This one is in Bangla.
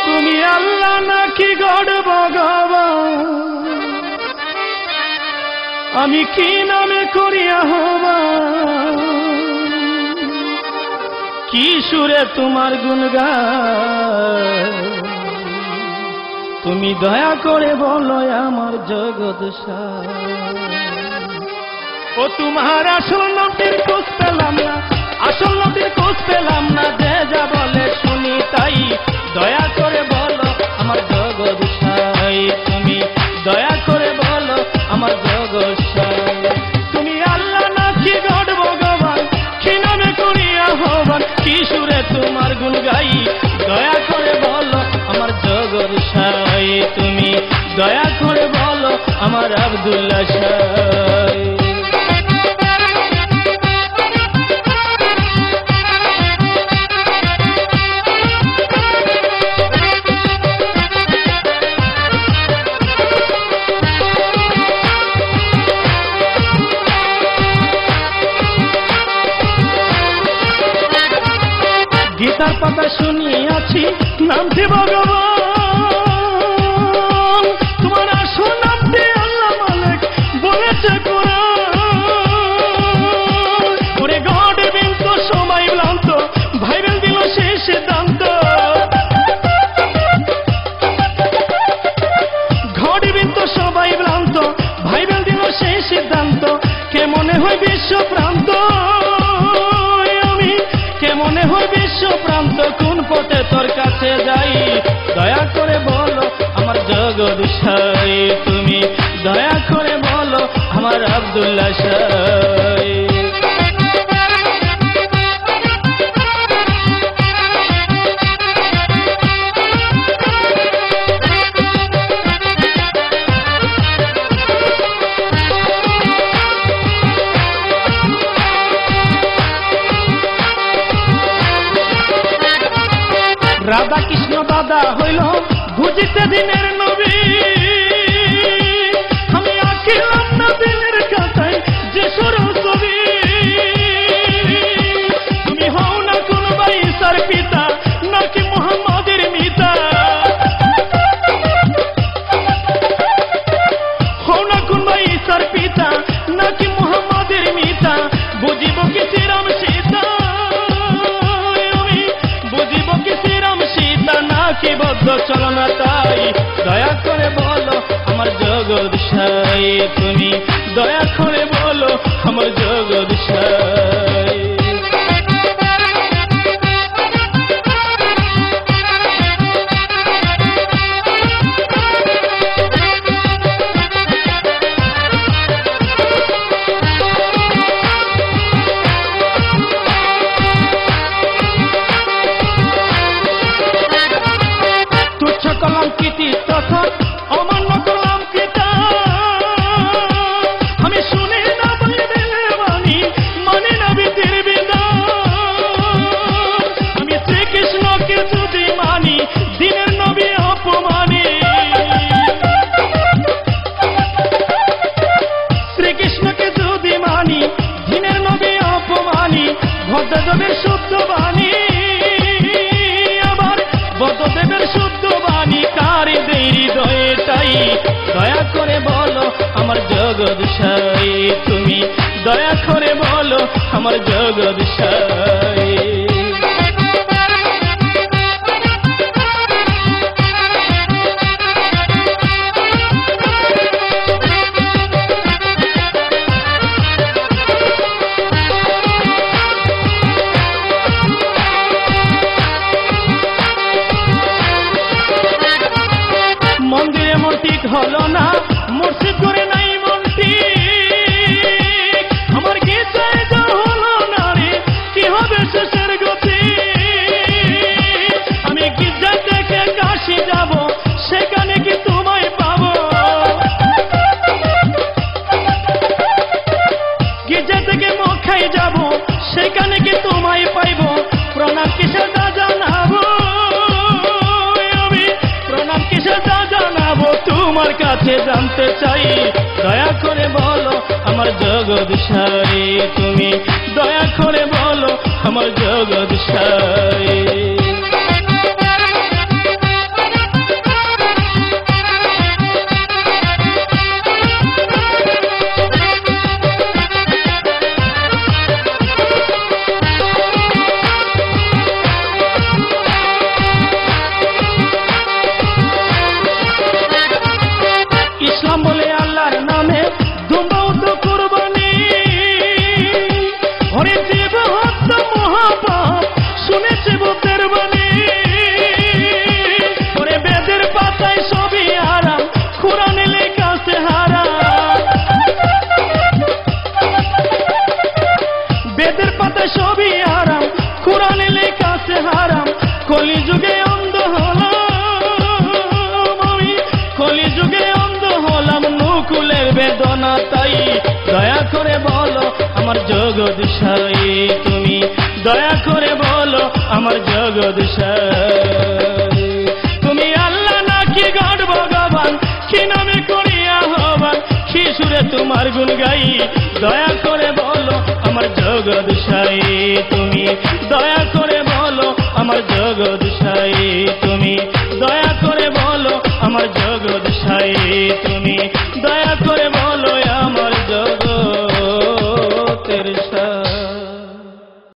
তুমি আল্লাহ নাকি গড ভগবান আমি কি নামে করিয়া হবা কি সুরে তোমার গুণগান তুমি দয়া করে বলো আমার জগৎ ও তোমার আসল নবীর খোঁজ পেলাম না আসল নবীর খোঁজ পেলাম না যে যা বলে শুনি তাই দয়া করে বলো আমার জগৎ তুমি দয়া করে বলো আমার জগৎ তুমি আল্লাহ নাকি গড ভগবান কি নামে করিয়া হবান কি সুরে তোমার গুণ গাই দয়া করে বলো আমার জগৎ তুমি দয়া করে বলো আমার আব্দুল্লাহ গীতার পাতা শুনিয়াছি নামটি ভগবান তোমার আসল নামটি আল্লাহ মালিক বলেছে কোরআন ওরে গড বিন্ত সময় ভ্রান্ত ভাইবেল দিল সেই সিদ্ধান্ত গড বিন্ত সবাই ভ্রান্ত ভাইবেল দিল সেই সিদ্ধান্ত কে মনে হয় বিশ্ব প্রান্ত মনে হয় বিশ্ব প্রান্ত কোন পথে তোর কাছে যাই দয়া করে বলো আমার জগৎ তুমি দয়া করে বলো আমার আব্দুল্লাহ রাধা কৃষ্ণ দাদা হইল বুঝিতে দিনের নবী আমি আঁকিলাম না দিনের কাতায় যে সরল ছবি তুমি হও না কোন বাইসার পিতা নাকি মুহাম্মাদের মিতা হও না কোন বাইসার পিতা নাকি মুহাম্মাদের মিতা বুঝিব কি শ্রীরাম সীতা বুঝিব কি শ্রীরাম সীতা নাকি বদ্ধ চলনা তাই দয়া করে বলো আমার জগৎ তুমি দয়া করে বলো আমার জগৎ কলাম কীর্তি তথা অমান্য করলাম কীর্তা আমি শুনি না বাইবেলের বাণী মানে না বিধির বিধান আমি শ্রীকৃষ্ণকে যদি মানি দিনের নবী অপমানি শ্রীকৃষ্ণকে যদি মানি দিনের নবী অপমানি ভদ্রদেবের শুদ্ধ বাণী আবার বদ্ধদেবের শুদ্ধ বাণী কারি দেরি দয়েটাই দয়া করে বলো আমার জগৎ তুমি দয়া করে বলো আমার জগৎ মন্দিরে মন ঠিক হলো না মুর্শিদ করে নাই মন ঠিক আমার গীতায় যা হলো না রে কি হবে শেষের গতি আমি গির্জা থেকে কাশি যাব সেখানে কি তোমায় পাবো গির্জা থেকে মক্কায় যাব সেখানে কি তোমায় পাইব প্রণাম কিসের তা জানাবো আমি প্রণাম কিসের তা জানাবো তোমার কাছে জানতে চাই দয়া করে বলো আমার জগৎ তুমি দয়া করে বলো আমার জগৎ জগদীশাই তুমি দয়া করে বলো আমার জগদীশাই তুমি আল্লাহ নাকি গড ভগবান কি নামে করিয়া হবান কি সুরে তোমার গুণ গাই দয়া করে বলো আমার জগদীশাই তুমি দয়া করে বলো আমার জগৎ